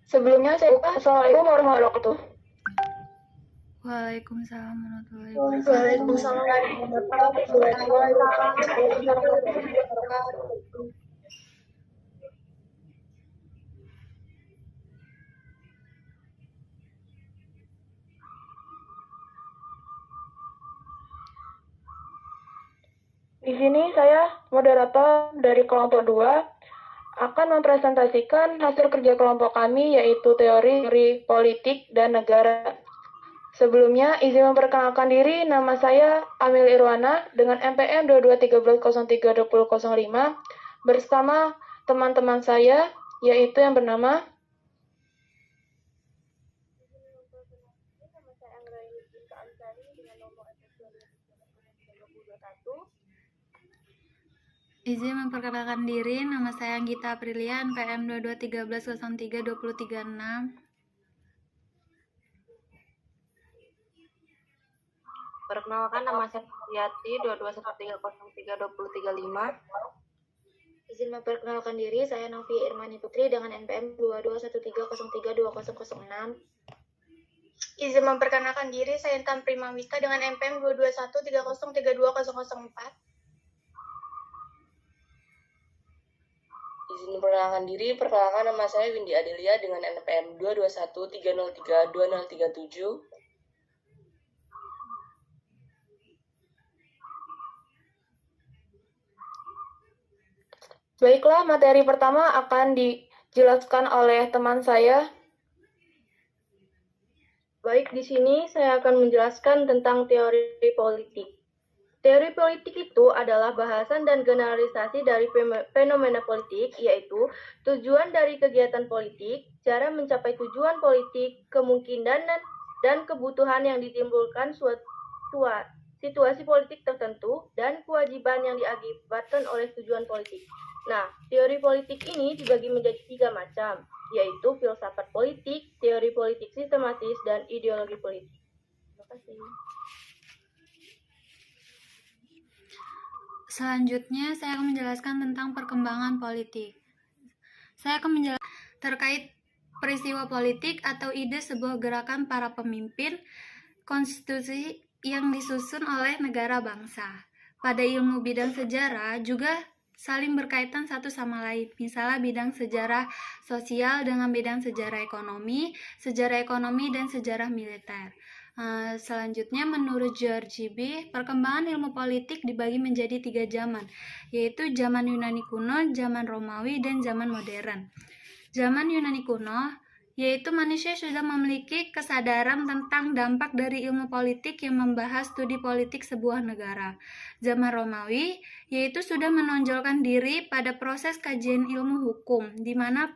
Sebelumnya saya buka. Assalamualaikum warahmatullahi wabarakatuh. Waalaikumsalam warahmatullahi wabarakatuh. Waalaikumsalam warahmatullahi wabarakatuh. Di sini saya, moderator dari kelompok 2, akan mempresentasikan hasil kerja kelompok kami, yaitu teori politik dan negara. Sebelumnya, izin memperkenalkan diri, nama saya Amil Irwana dengan NPM 2213032005 bersama teman-teman saya, yaitu yang bernama Izin memperkenalkan diri, nama saya Anggita Aprilia, NPM 2213032036. Perkenalkan, nama saya Yati 2213032035. Izin memperkenalkan diri, saya Novi Irmani Putri dengan NPM 2213032006. Izin memperkenalkan diri, saya Intan Primawita dengan NPM 22130320004. Izin memperkenalkan diri, perkenalkan nama saya Windy Adelia dengan NPM 22130320037. Baiklah, materi pertama akan dijelaskan oleh teman saya. Baik, di sini saya akan menjelaskan tentang teori politik. Teori politik itu adalah bahasan dan generalisasi dari fenomena politik, yaitu tujuan dari kegiatan politik, cara mencapai tujuan politik, kemungkinan dan kebutuhan yang ditimbulkan suatu situasi politik tertentu, dan kewajiban yang diakibatkan oleh tujuan politik. Nah, teori politik ini dibagi menjadi 3 macam, yaitu filsafat politik, teori politik sistematis, dan ideologi politik. Terima kasih. Selanjutnya, saya akan menjelaskan tentang perkembangan politik. Saya akan menjelaskan terkait peristiwa politik atau ide sebuah gerakan para pemimpin konstitusi yang disusun oleh negara bangsa. Pada ilmu bidang sejarah juga saling berkaitan satu sama lain. Misalnya bidang sejarah sosial dengan bidang sejarah ekonomi dan sejarah militer. Selanjutnya, menurut George B., perkembangan ilmu politik dibagi menjadi 3 zaman, yaitu zaman Yunani kuno, zaman Romawi, dan zaman modern. Zaman Yunani kuno, yaitu manusia sudah memiliki kesadaran tentang dampak dari ilmu politik yang membahas studi politik sebuah negara. Zaman Romawi, yaitu sudah menonjolkan diri pada proses kajian ilmu hukum, di mana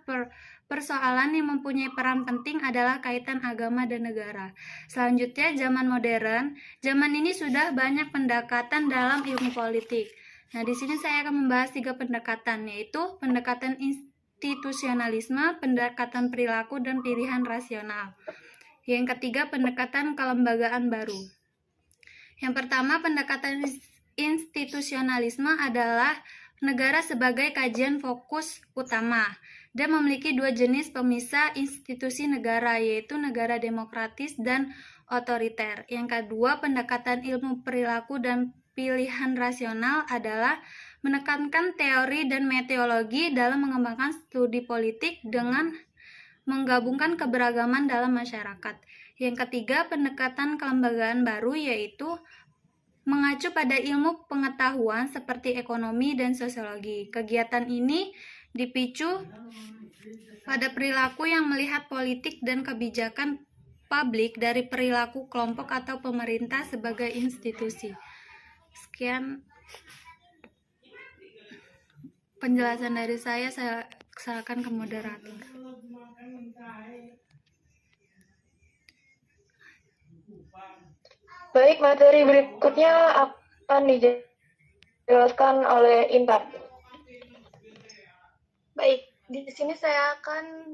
persoalan yang mempunyai peran penting adalah kaitan agama dan negara. Selanjutnya, zaman modern. Zaman ini sudah banyak pendekatan dalam ilmu politik. Nah, di sini saya akan membahas 3 pendekatan, yaitu pendekatan institusionalisme, pendekatan perilaku, dan pilihan rasional. Yang ketiga, pendekatan kelembagaan baru. Yang pertama, pendekatan institusionalisme adalah negara sebagai kajian fokus utama dan memiliki 2 jenis pemisah institusi negara, yaitu negara demokratis dan otoriter. Yang kedua, pendekatan ilmu perilaku dan pilihan rasional adalah menekankan teori dan metodologi dalam mengembangkan studi politik dengan menggabungkan keberagaman dalam masyarakat. Yang ketiga, pendekatan kelembagaan baru, yaitu mengacu pada ilmu pengetahuan seperti ekonomi dan sosiologi. Kegiatan ini dipicu pada perilaku yang melihat politik dan kebijakan publik dari perilaku kelompok atau pemerintah sebagai institusi. Sekian penjelasan dari saya serahkan ke moderator. Baik, materi berikutnya akan dijelaskan oleh Intan. Baik, di sini saya akan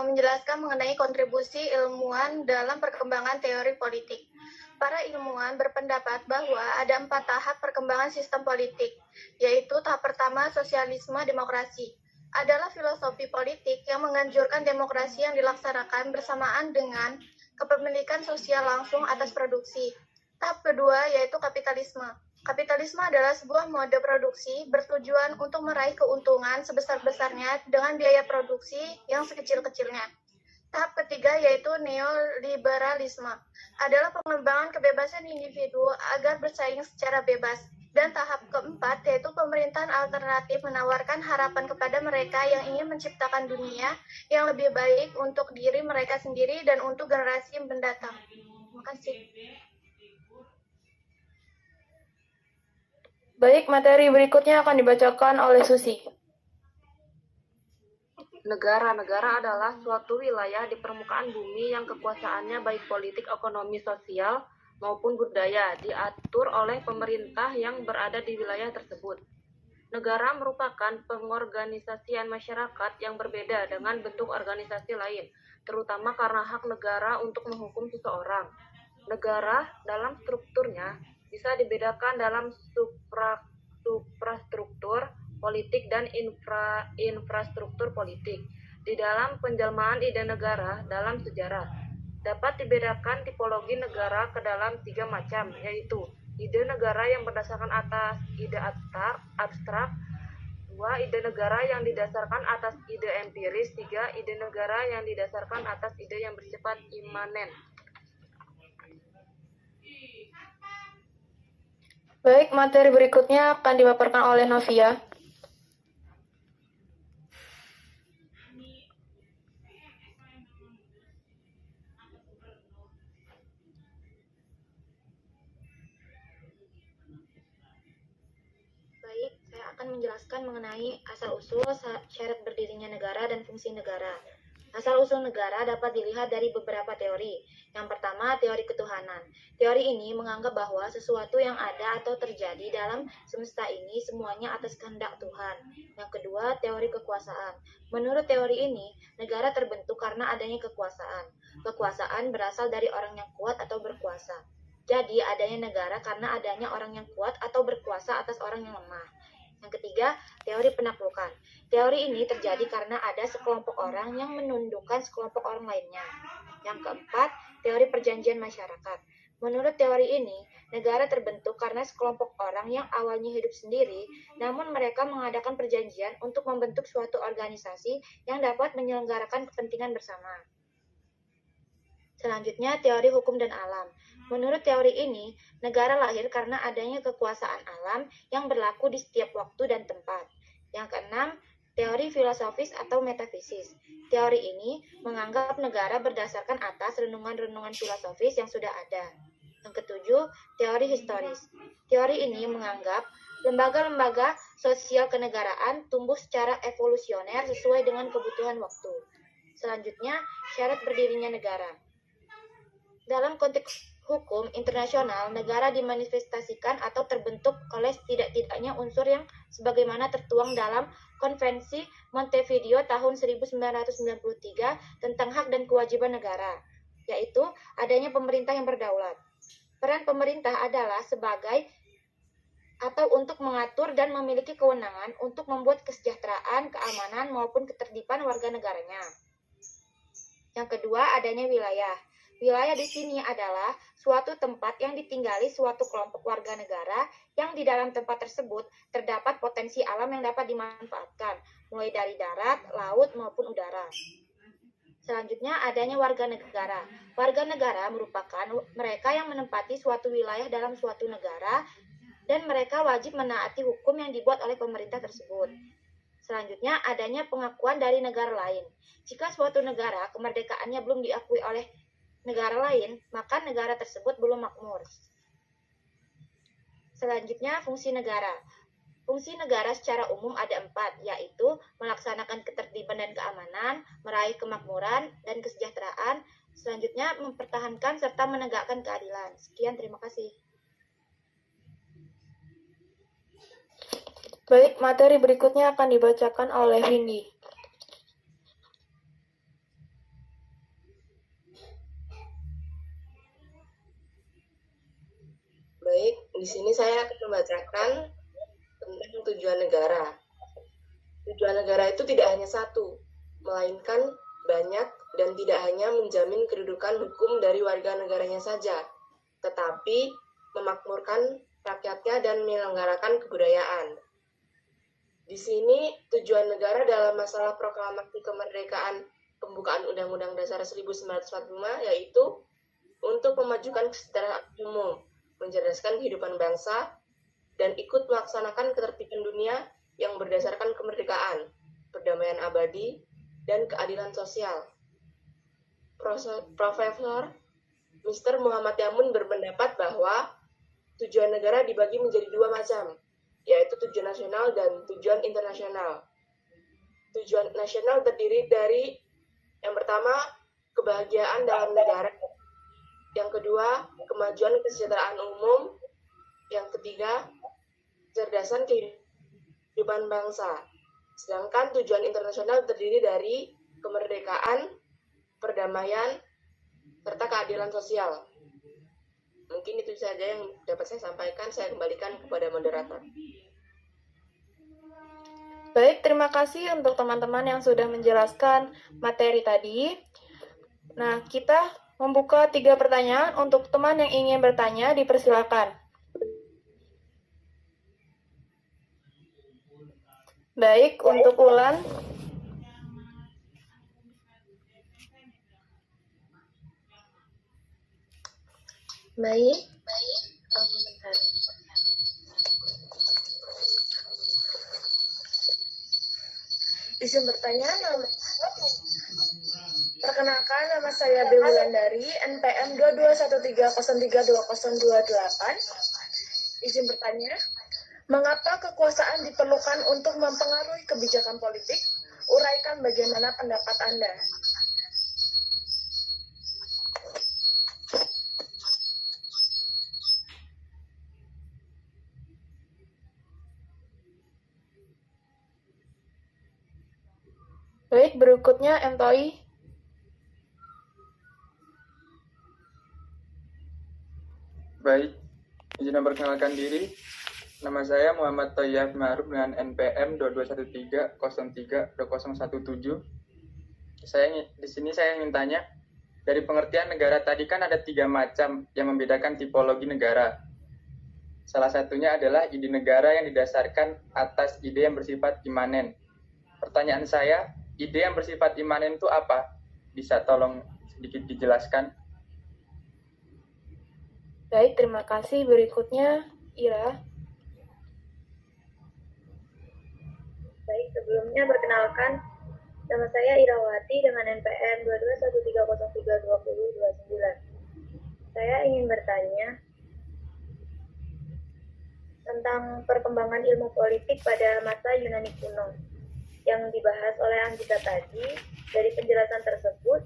menjelaskan mengenai kontribusi ilmuwan dalam perkembangan teori politik. Para ilmuwan berpendapat bahwa ada 4 tahap perkembangan sistem politik, yaitu tahap pertama sosialisme demokrasi. adalah filosofi politik yang menganjurkan demokrasi yang dilaksanakan bersamaan dengan kepemilikan sosial langsung atas produksi. Tahap kedua yaitu kapitalisme. Kapitalisme adalah sebuah mode produksi bertujuan untuk meraih keuntungan sebesar-besarnya dengan biaya produksi yang sekecil-kecilnya. Tahap ketiga yaitu neoliberalisme, adalah pengembangan kebebasan individu agar bersaing secara bebas. Dan tahap keempat yaitu pemerintahan alternatif menawarkan harapan kepada mereka yang ingin menciptakan dunia yang lebih baik untuk diri mereka sendiri dan untuk generasi mendatang. Terima kasih. Baik, materi berikutnya akan dibacakan oleh Susi. Negara adalah suatu wilayah di permukaan bumi yang kekuasaannya baik politik, ekonomi, sosial, maupun budaya diatur oleh pemerintah yang berada di wilayah tersebut. Negara merupakan pengorganisasian masyarakat yang berbeda dengan bentuk organisasi lain, terutama karena hak negara untuk menghukum seseorang. Negara dalam strukturnya bisa dibedakan dalam suprastruktur politik dan infrastruktur politik. Di dalam penjelmaan ide negara dalam sejarah, dapat dibedakan tipologi negara ke dalam 3 macam, yaitu ide negara yang berdasarkan atas ide abstrak, 2. Ide negara yang didasarkan atas ide empiris, 3. Ide negara yang didasarkan atas ide yang bersifat imanen. Baik, materi berikutnya akan dipaparkan oleh Novia. Baik, saya akan menjelaskan mengenai asal-usul, syarat berdirinya negara, dan fungsi negara. Asal-usul negara dapat dilihat dari beberapa teori. Yang pertama, teori ketuhanan. Teori ini menganggap bahwa sesuatu yang ada atau terjadi dalam semesta ini semuanya atas kehendak Tuhan. Yang kedua, teori kekuasaan. Menurut teori ini, negara terbentuk karena adanya kekuasaan. Kekuasaan berasal dari orang yang kuat atau berkuasa. Jadi, adanya negara karena adanya orang yang kuat atau berkuasa atas orang yang lemah. Yang ketiga, teori penaklukan. Teori ini terjadi karena ada sekelompok orang yang menundukkan sekelompok orang lainnya. Yang keempat, teori perjanjian masyarakat. Menurut teori ini, negara terbentuk karena sekelompok orang yang awalnya hidup sendiri, namun mereka mengadakan perjanjian untuk membentuk suatu organisasi yang dapat menyelenggarakan kepentingan bersama. Selanjutnya, teori hukum dan alam. Menurut teori ini, negara lahir karena adanya kekuasaan alam yang berlaku di setiap waktu dan tempat. Yang keenam, teori filosofis atau metafisis. Teori ini menganggap negara berdasarkan atas renungan-renungan filosofis yang sudah ada. Yang ketujuh, teori historis. Teori ini menganggap lembaga-lembaga sosial kenegaraan tumbuh secara evolusioner sesuai dengan kebutuhan waktu. Selanjutnya, syarat berdirinya negara. Dalam konteks hukum internasional, negara dimanifestasikan atau terbentuk oleh setidak-tidaknya unsur yang sebagaimana tertuang dalam Konvensi Montevideo tahun 1993 tentang hak dan kewajiban negara, yaitu adanya pemerintah yang berdaulat. Peran pemerintah adalah sebagai atau untuk mengatur dan memiliki kewenangan untuk membuat kesejahteraan, keamanan, maupun ketertiban warga negaranya. Yang kedua, adanya wilayah. Wilayah di sini adalah suatu tempat yang ditinggali suatu kelompok warga negara yang di dalam tempat tersebut terdapat potensi alam yang dapat dimanfaatkan, mulai dari darat, laut, maupun udara. Selanjutnya, adanya warga negara. Warga negara merupakan mereka yang menempati suatu wilayah dalam suatu negara dan mereka wajib menaati hukum yang dibuat oleh pemerintah tersebut. Selanjutnya, adanya pengakuan dari negara lain. Jika suatu negara kemerdekaannya belum diakui oleh negara lain, maka negara tersebut belum makmur. Selanjutnya, fungsi negara. Fungsi negara secara umum ada 4, yaitu melaksanakan ketertiban dan keamanan, meraih kemakmuran dan kesejahteraan, selanjutnya mempertahankan serta menegakkan keadilan. Sekian, terima kasih. Baik, materi berikutnya akan dibacakan oleh Windy. Baik, di sini saya akan membacakan tentang tujuan negara. Tujuan negara itu tidak hanya satu, melainkan banyak dan tidak hanya menjamin kedudukan hukum dari warga negaranya saja, tetapi memakmurkan rakyatnya dan menyelenggarakan kebudayaan. Di sini tujuan negara dalam masalah proklamasi kemerdekaan pembukaan Undang-Undang Dasar 1945 yaitu untuk memajukan kesejahteraan umum, mencerdaskan kehidupan bangsa, dan ikut melaksanakan ketertiban dunia yang berdasarkan kemerdekaan, perdamaian abadi, dan keadilan sosial. Profesor Mr. Muhammad Yamun berpendapat bahwa tujuan negara dibagi menjadi dua macam, yaitu tujuan nasional dan tujuan internasional. Tujuan nasional terdiri dari yang pertama, kebahagiaan dalam negara, yang kedua, kemajuan kesejahteraan umum, yang ketiga, kecerdasan kehidupan bangsa. Sedangkan tujuan internasional terdiri dari kemerdekaan, perdamaian, serta keadilan sosial. Mungkin itu saja yang dapat saya sampaikan. Saya kembalikan kepada moderator. Baik, terima kasih untuk teman-teman yang sudah menjelaskan materi tadi. Nah, kita membuka 3 pertanyaan. Untuk teman yang ingin bertanya, dipersilakan. Baik, untuk Ulan. Baik. Izin bertanya, perkenalkan nama saya B. Wulandari, NPM 2213032028. Izin bertanya, mengapa kekuasaan diperlukan untuk mempengaruhi kebijakan politik? Uraikan bagaimana pendapat Anda. Baik, berikutnya Entoi. Baik, izin memperkenalkan diri. Nama saya Muhammad Thayyab Ma'ruf dengan NPM 2213032017. Di sini saya ingin tanya, dari pengertian negara tadi kan ada 3 macam yang membedakan tipologi negara. Salah satunya adalah ide negara yang didasarkan atas ide yang bersifat imanen. Pertanyaan saya, ide yang bersifat imanen itu apa? Bisa tolong sedikit dijelaskan? Baik, terima kasih. Berikutnya, Ira. Baik, sebelumnya perkenalkan, nama saya Irawati dengan NPM 2213032029. Saya ingin bertanya tentang perkembangan ilmu politik pada masa Yunani kuno. Yang dibahas oleh Anggita tadi, dari penjelasan tersebut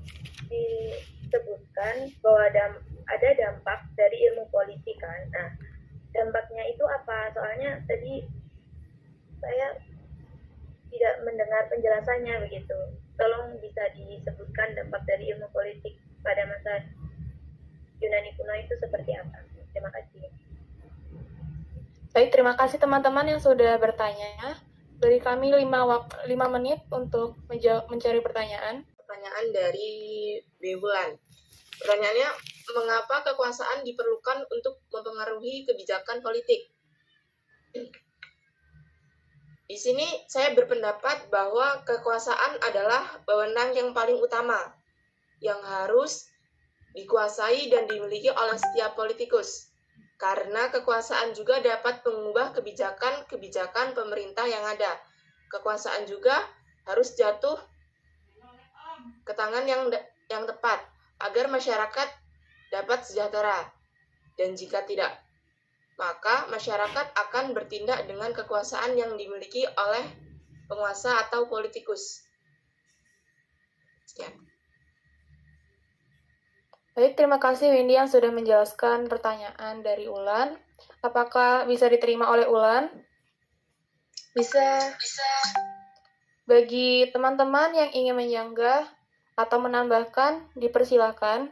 disebutkan bahwa ada dampak dari ilmu politik kan. Nah, dampaknya itu apa? Soalnya tadi saya tidak mendengar penjelasannya begitu. Tolong bisa disebutkan dampak dari ilmu politik pada masa Yunani kuno itu seperti apa? Terima kasih. Baik, terima kasih teman-teman yang sudah bertanya. Beri kami 5 menit untuk mencari pertanyaan. Pertanyaan dari Bebulan. Pertanyaannya, mengapa kekuasaan diperlukan untuk mempengaruhi kebijakan politik? Di sini saya berpendapat bahwa kekuasaan adalah wewenang yang paling utama yang harus dikuasai dan dimiliki oleh setiap politikus. Karena kekuasaan juga dapat mengubah kebijakan pemerintah yang ada. Kekuasaan juga harus jatuh ke tangan yang tepat agar masyarakat dapat sejahtera. Dan jika tidak, maka masyarakat akan bertindak dengan kekuasaan yang dimiliki oleh penguasa atau politikus. Sekian. Baik, terima kasih Windy yang sudah menjelaskan pertanyaan dari Ulan. Apakah bisa diterima oleh Ulan? Bisa. Bagi teman-teman yang ingin menyanggah atau menambahkan, dipersilakan.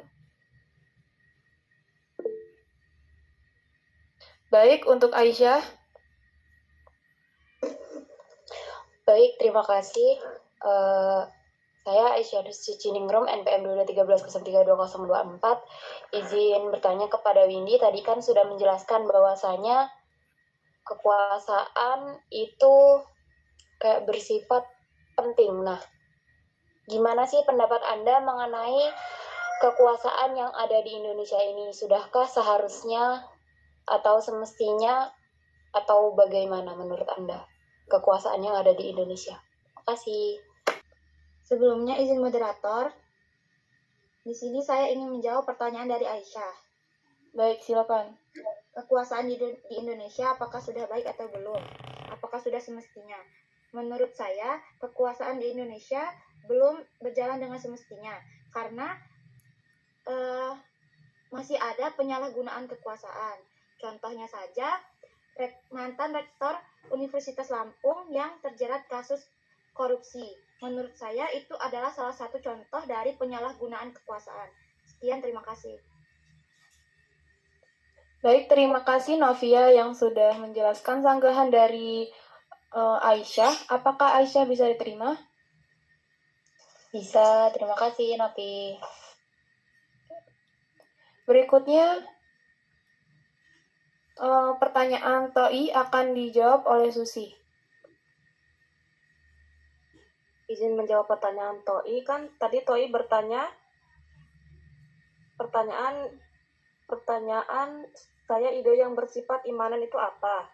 Baik, untuk Aisyah. Baik, terima kasih. Saya Aisyah Ciciningrum, NPM 2213032024. Izin bertanya kepada Windy, tadi kan sudah menjelaskan bahwasanya kekuasaan itu kayak bersifat penting. Nah, gimana sih pendapat Anda mengenai kekuasaan yang ada di Indonesia ini? Sudahkah seharusnya atau semestinya atau bagaimana menurut Anda kekuasaan yang ada di Indonesia? Terima kasih. Sebelumnya izin moderator, di sini saya ingin menjawab pertanyaan dari Aisyah. Baik, silakan. Kekuasaan di Indonesia apakah sudah baik atau belum? Apakah sudah semestinya? Menurut saya, kekuasaan di Indonesia belum berjalan dengan semestinya karena masih ada penyalahgunaan kekuasaan. Contohnya saja, mantan rektor Universitas Lampung yang terjerat kasus korupsi. Menurut saya itu adalah salah satu contoh dari penyalahgunaan kekuasaan. Sekian, terima kasih. Baik, terima kasih Novia yang sudah menjelaskan sanggahan dari Aisyah. Apakah Aisyah bisa diterima? Bisa, terima kasih Novi. Berikutnya, pertanyaan Toi akan dijawab oleh Susi. Izin menjawab pertanyaan Toi, kan tadi Toi bertanya pertanyaan saya, ide yang bersifat imanan itu apa?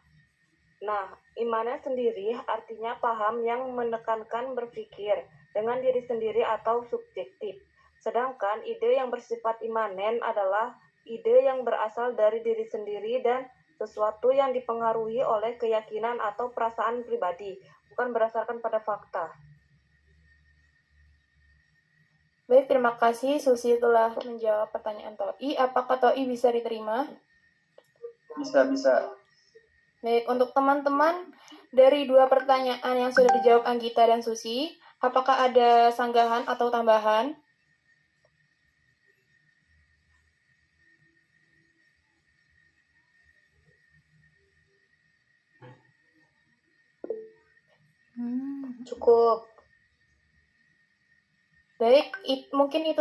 Nah, imanan sendiri artinya paham yang menekankan berpikir dengan diri sendiri atau subjektif. Sedangkan ide yang bersifat imanen adalah ide yang berasal dari diri sendiri dan sesuatu yang dipengaruhi oleh keyakinan atau perasaan pribadi, bukan berdasarkan pada fakta. Baik, terima kasih Susi telah menjawab pertanyaan Toi. Apakah Toi bisa diterima? Bisa. Baik, untuk teman-teman dari dua pertanyaan yang sudah dijawab Anggita dan Susi, apakah ada sanggahan atau tambahan? Cukup. Baik, mungkin itu